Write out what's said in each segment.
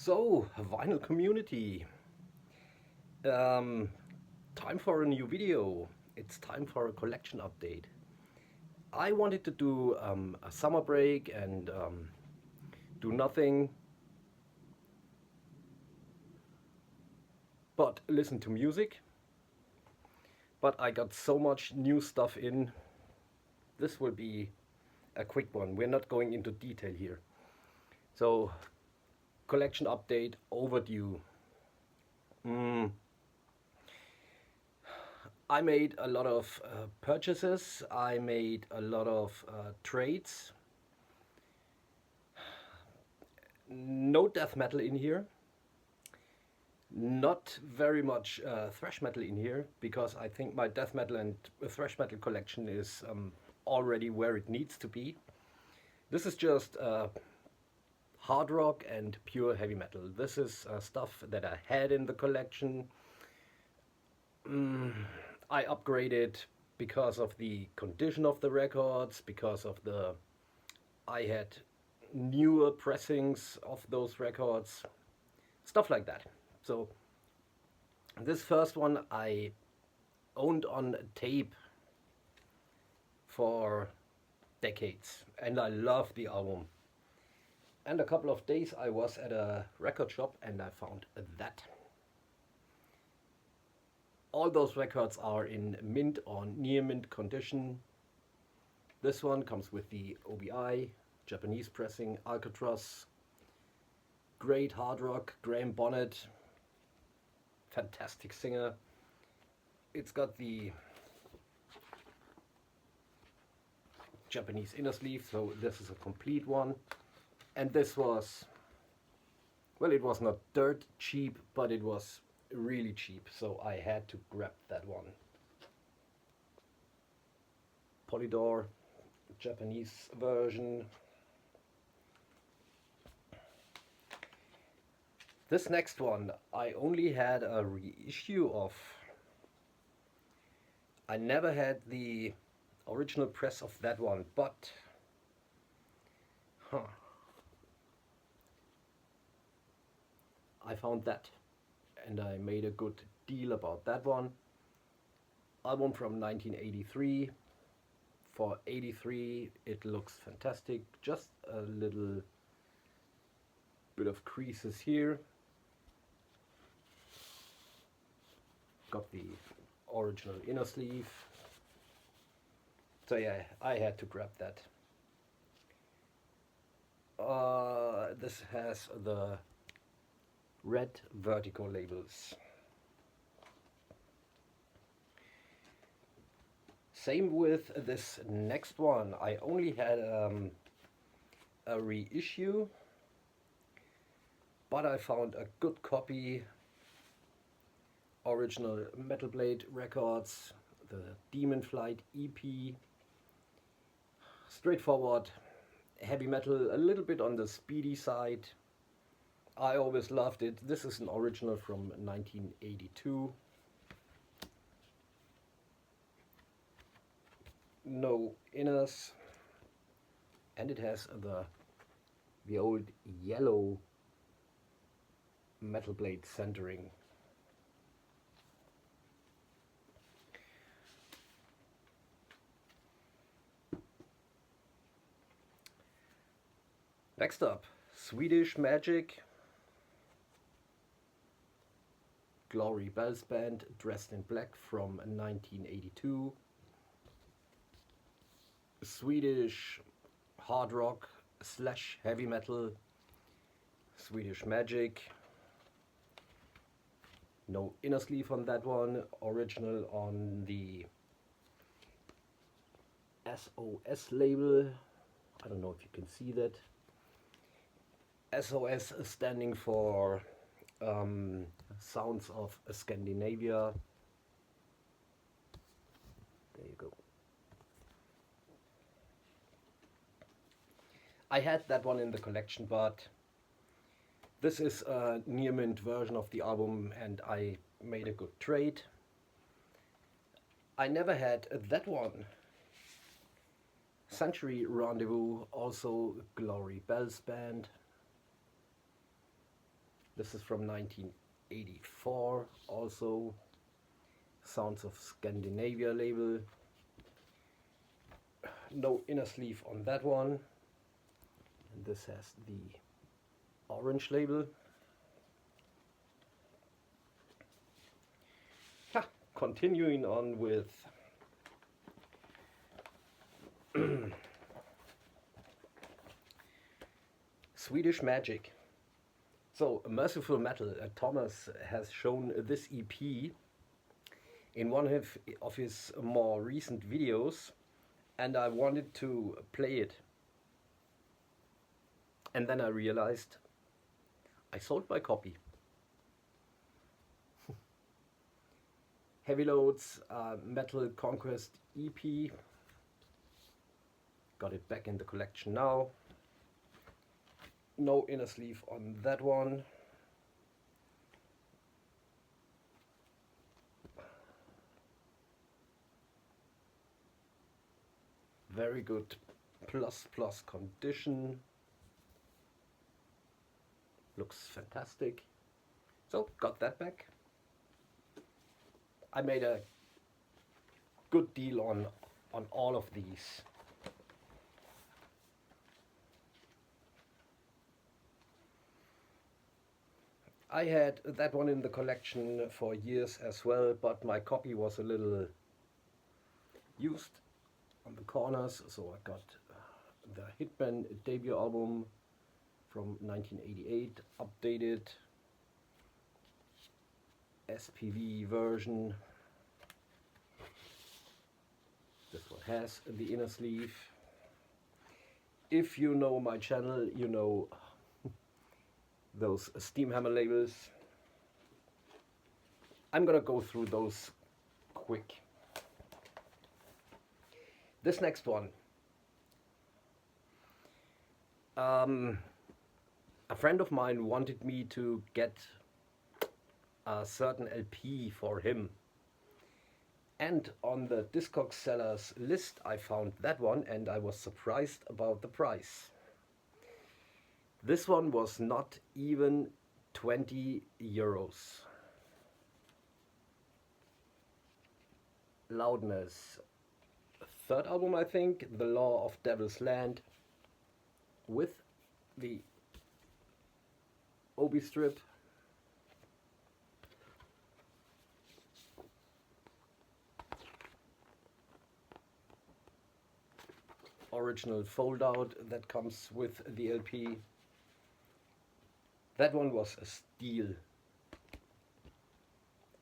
So, vinyl community, um, time for a new video. It's time for a collection update. I wanted to do a summer break and do nothing but listen to music. But I got so much new stuff in. This will be a quick one. We're not going into detail here. So, collection update overdue. Mm, I made a lot of purchases. I made a lot of trades. No death metal in here. Not very much thrash metal in here because I think my death metal and thrash metal collection is already where it needs to be. This is just hard rock and pure heavy metal. This is stuff that I had in the collection. I upgraded because of the condition of the records, because of the I had newer pressings of those records, stuff like that. So this first one I owned on tape for decades and I love the album. And a couple of days I was at a record shop and I found that. All those records are in mint or near mint condition. This one comes with the OBI, Japanese pressing, Alcatraz, great hard rock, Graham Bonnet, fantastic singer. It's got the Japanese inner sleeve, so this is a complete one. And this was, well, it was not dirt cheap, but it was really cheap, so I had to grab that one. Polydor, Japanese version. This next one I only had a reissue of. I never had the original press of that one, but I found that and I made a good deal about that one. Album from 1983. For 83 it looks fantastic. Just a little bit of creases here. Got the original inner sleeve. So yeah, I had to grab that. This has the red vertical labels. Same with this next one. I only had a reissue, but I found a good copy. Original Metal Blade Records, the Demon Flight EP. Straightforward heavy metal, a little bit on the speedy side. I always loved it. This is an original from 1982. No inners, and it has the old yellow Metal Blade centering. Next up, Swedish Magic, Glory Bells Band, Dressed in Black from 1982. Swedish hard rock / heavy metal, Swedish Magic. No inner sleeve on that one. Original on the SOS label. I don't know if you can see that. SOS standing for Sounds of Scandinavia. There you go. I had that one in the collection, but this is a near mint version of the album and I made a good trade. I never had that one. Century Rendezvous, also Glory Bells Band. This is from 1984, also Sounds of Scandinavia label. No inner sleeve on that one. And this has the orange label. Continuing on with Swedish Magic. So, Merciful Metal, Thomas has shown this EP in one of his more recent videos, and I wanted to play it. And then I realized I sold my copy. Heavy Loads Metal Conquest EP. Got it back in the collection now. No inner sleeve on that one. Very good plus condition. Looks fantastic. So got that back. I made a good deal on all of these. I had that one in the collection for years as well, but my copy was a little used on the corners, so I got the Hitman debut album from 1988, updated SPV version. This one has the inner sleeve. If you know my channel, you know those Steamhammer labels. I'm gonna go through those quick. This next one, a friend of mine wanted me to get a certain LP for him, and on the Discogs sellers list I found that one, and I was surprised about the price. This one was not even 20 euros. Loudness, third album I think, The Law of Devil's Land, with the Obi strip. Original fold out that comes with the LP. That one was a steal.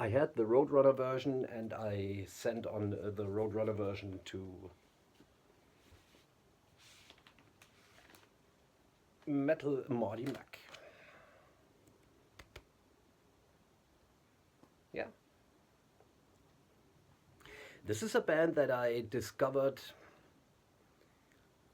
I had the Roadrunner version, and I sent on the Roadrunner version to Metal Marty Mac. Yeah. This is a band that I discovered.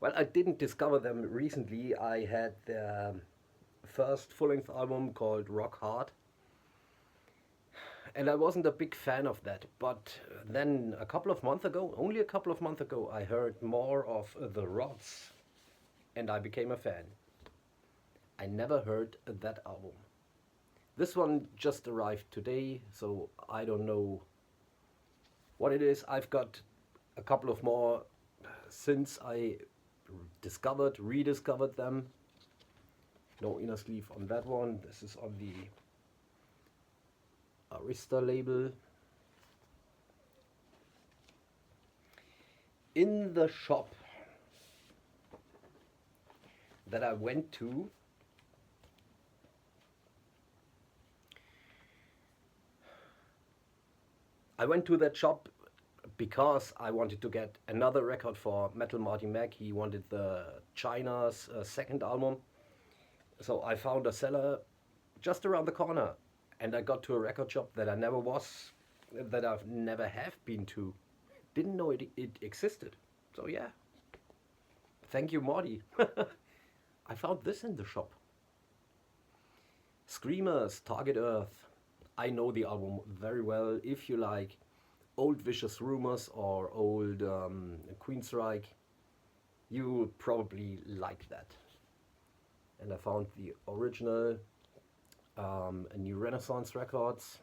Well, I didn't discover them recently. I had their first full-length album called Rock Hard, and I wasn't a big fan of that. But then a couple of months ago, only a couple of months ago, I heard more of The Rods, and I became a fan. I never heard that album. This one just arrived today, so I don't know what it is. I've got a couple of more since I rediscovered them. No inner sleeve on that one. This is on the Arista label. In the shop that I went to, that shop because I wanted to get another record for Metal Marty Mac. He wanted the China's second album. So I found a seller just around the corner, and I got to a record shop that I've never have been to. Didn't know it existed. So yeah, thank you, Marty. I found this in the shop. Screamers, Target Earth. I know the album very well. If you like old Vicious Rumors or old Queensryche, you would probably like that. And I found the original New Renaissance Records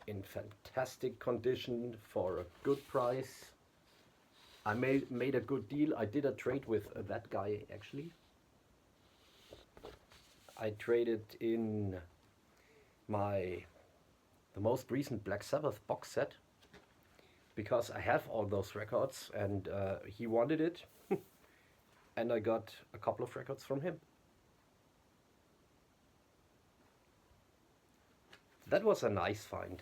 in fantastic condition for a good price. I made a good deal. I did a trade with that guy actually. I traded in the most recent Black Sabbath box set because I have all those records and he wanted it and I got a couple of records from him. That was a nice find.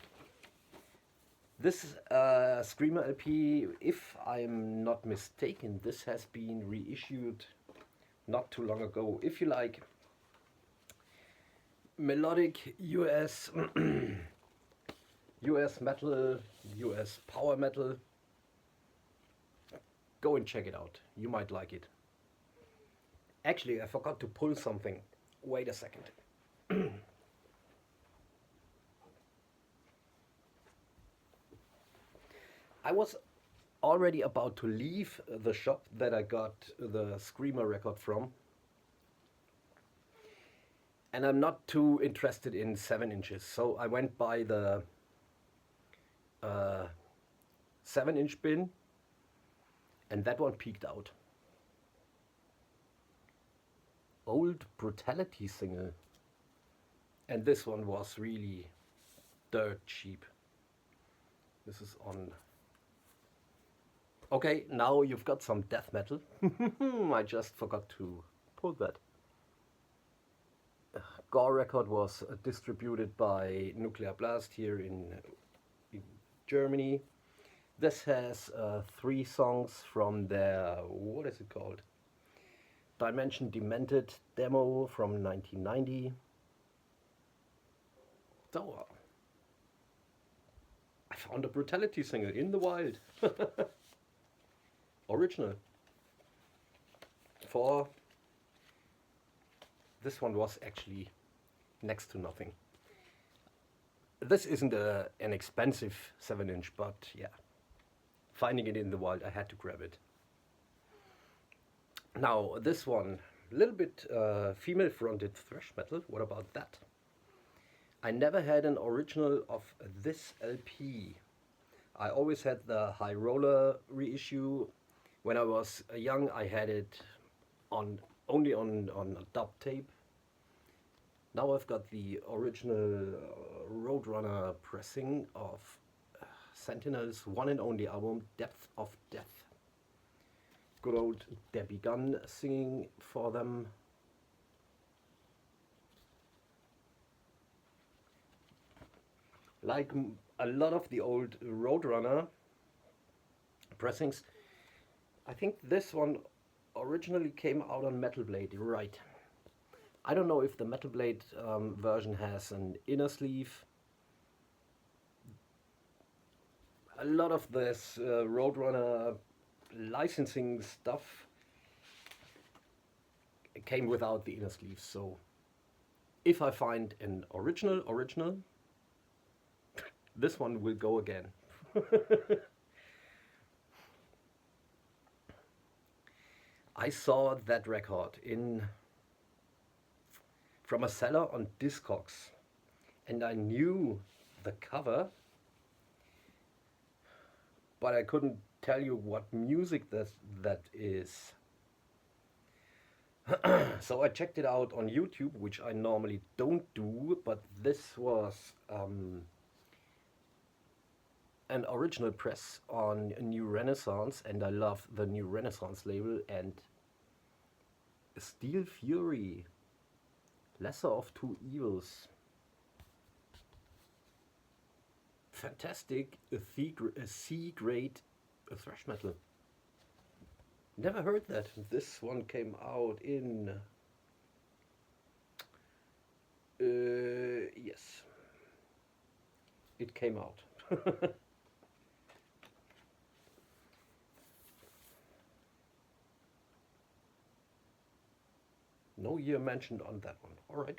This Screamer LP, if I'm not mistaken, this has been reissued not too long ago. If you like melodic US US metal, US power metal, go and check it out. You might like it. Actually, I forgot to pull something. Wait a second. I was already about to leave the shop that I got the Screamer record from. And I'm not too interested in 7 inches, so I went by the 7-inch bin, and that one peaked out. Old Brutality single. And this one was really dirt cheap. This is on... Okay, now you've got some death metal. I just forgot to pull that. Gore record was distributed by Nuclear Blast here in Germany. This has 3 songs from their, what is it called? Dimension Demented demo from 1990. So, I found a Brutality single in the wild. Original. For this one was actually next to nothing. This isn't an expensive 7-inch, but yeah, finding it in the wild, I had to grab it. Now this one, a little bit female-fronted thrash metal. What about that? I never had an original of this LP. I always had the High Roller reissue. When I was young, I had it only on a dub tape. Now I've got the original Roadrunner pressing of Sentinel's one and only album, Depth of Death. Good old Debbie Gunn singing for them. Like a lot of the old Roadrunner pressings, I think this one originally came out on Metal Blade, right? I don't know if the Metal Blade version has an inner sleeve. A lot of this Roadrunner licensing stuff came without the inner sleeve, so if I find an original, this one will go again. I saw that record from a seller on Discogs, and I knew the cover, but I couldn't tell you what music that is. So I checked it out on YouTube, which I normally don't do, but this was an original press on New Renaissance, and I love the New Renaissance label. And Steel Fury, Lesser of Two Evils, fantastic C-grade thrash metal. Never heard that. This one came out in yes, it came out. No year mentioned on that one. All right.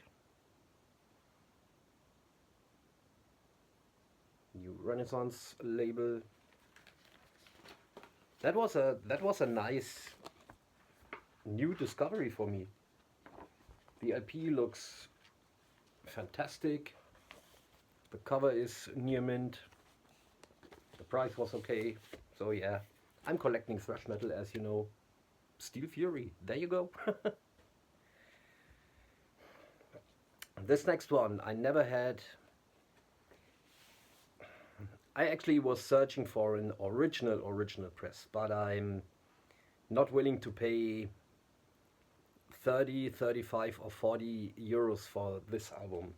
New Renaissance label. That was a nice new discovery for me. The LP looks fantastic. The cover is near mint. The price was okay. So yeah, I'm collecting thrash metal, as you know. Steel Fury, there you go. This next one I never had. I actually was searching for an original press, but I'm not willing to pay 30, 35 or 40 euros for this album.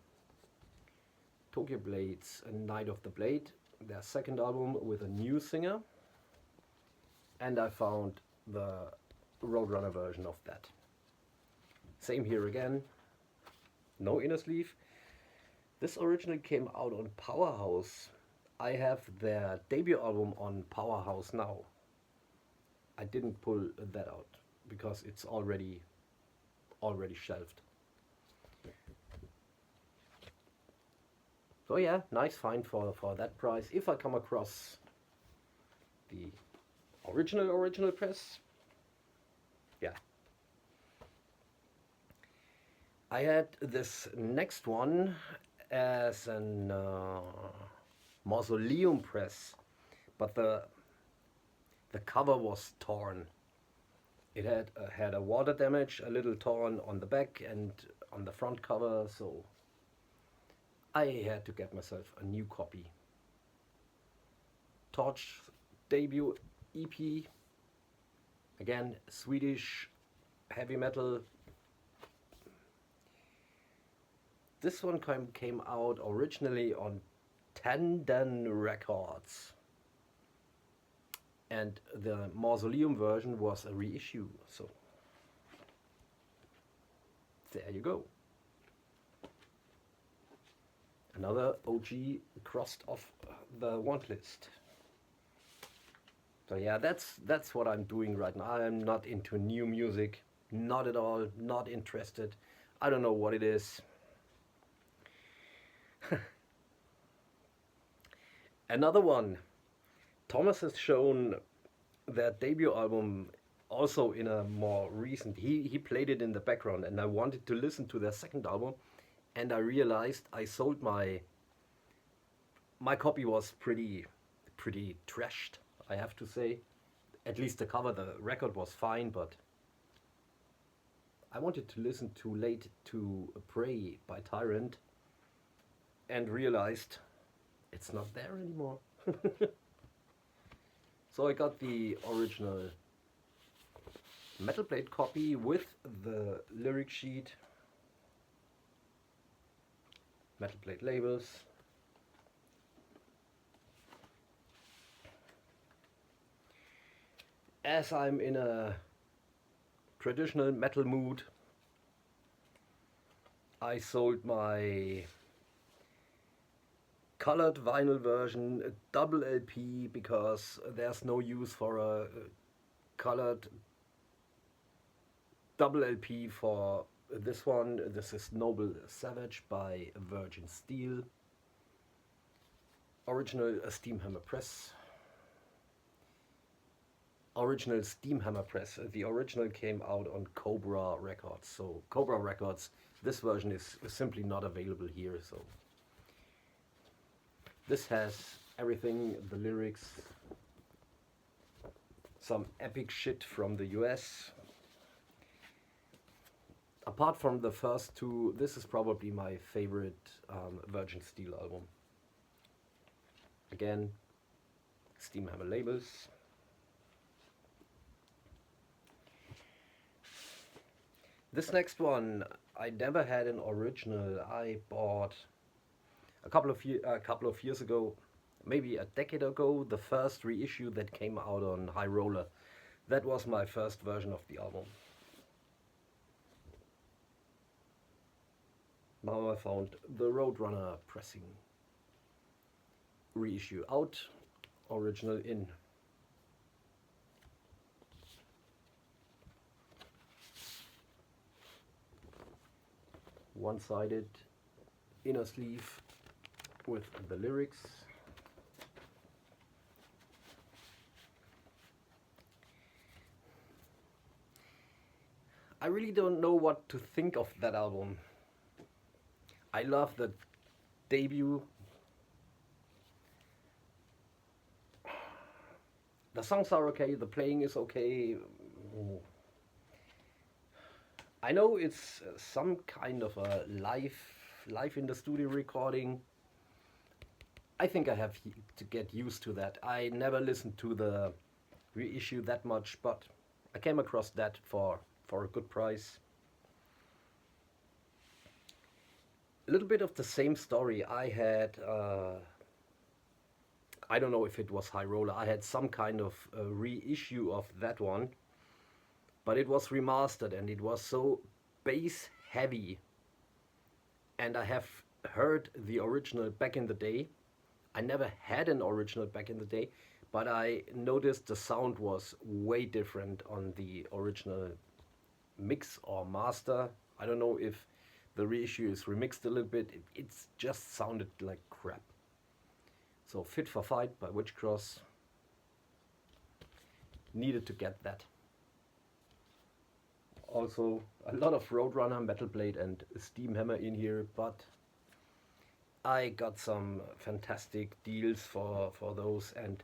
Tokyo Blades, A Night of the Blade, their second album with a new singer, and I found the Roadrunner version of that. Same here again, no inner sleeve. This originally came out on Powerhouse. I have their debut album on Powerhouse now. I didn't pull that out because it's already shelved. So yeah, nice find for that price. If I come across the original press, yeah. I had this next one as an Mausoleum press, but the cover was torn. It had a water damage, a little torn on the back and on the front cover, so I had to get myself a new copy. Torch debut EP, again Swedish heavy metal. This one came out originally on Tandem Records, and the Mausoleum version was a reissue, so there you go. Another OG crossed off the want list. So yeah, that's what I'm doing right now. I'm not into new music, not at all, not interested. I don't know what it is. Another one. Thomas has shown their debut album also in a more recent. He played it in the background, and I wanted to listen to their second album, and I realized I sold my copy was pretty trashed, I have to say. At least the cover, the record was fine, but I wanted to listen to Late to Pray by Tyrant and realized it's not there anymore. So I got the original Metal Blade copy with the lyric sheet, Metal Blade labels. As I'm in a traditional metal mood, I sold my colored vinyl version, a double LP, because there's no use for a colored double LP for this one. This is Noble Savage by Virgin Steel. Original Steamhammer press. Original Steamhammer press. The original came out on Cobra Records. So Cobra Records, this version is simply not available here. So this has everything, the lyrics, some epic shit from the US. Apart from the first two, this is probably my favorite Virgin Steel album. Again, Steamhammer labels. This next one, I never had an original. I bought a couple of years ago, maybe a decade ago, the first reissue that came out on High Roller. That was my first version of the album. Now I found the Roadrunner pressing. Reissue out, original in. One-sided inner sleeve with the lyrics. I really don't know what to think of that album. I love the debut. The songs are okay, the playing is okay. I know it's some kind of a live in the studio recording. I think I have to get used to that. I never listened to the reissue that much, but I came across that for a good price. A little bit of the same story. I had, I don't know if it was High Roller, I had some kind of reissue of that one, but it was remastered and it was so bass heavy. And I have heard the original back in the day. I never had an original back in the day, but I noticed the sound was way different on the original mix or master. I don't know if the reissue is remixed a little bit. It's just sounded like crap. So Fit for Fight by Witchcross. Needed to get that. Also a lot of Roadrunner, Metal Blade and Steam Hammer in here, but I got some fantastic deals for those, and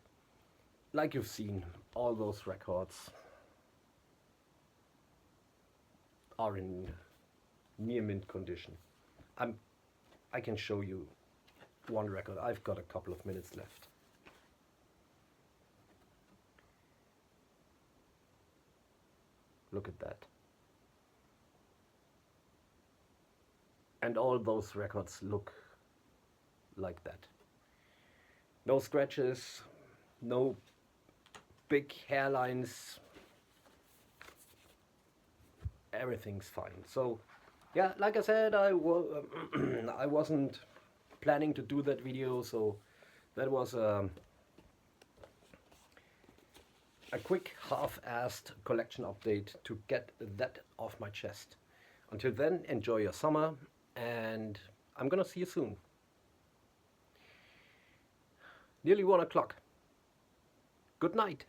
like you've seen, all those records are in near mint condition. I can show you one record. I've got a couple of minutes left. Look at that. And all those records look like that. No scratches, no big hairlines. Everything's fine. So yeah, like I said, I wasn't planning to do that video, so that was a quick half-assed collection update to get that off my chest. Until then, enjoy your summer, and I'm gonna see you soon. Nearly 1 o'clock. Good night.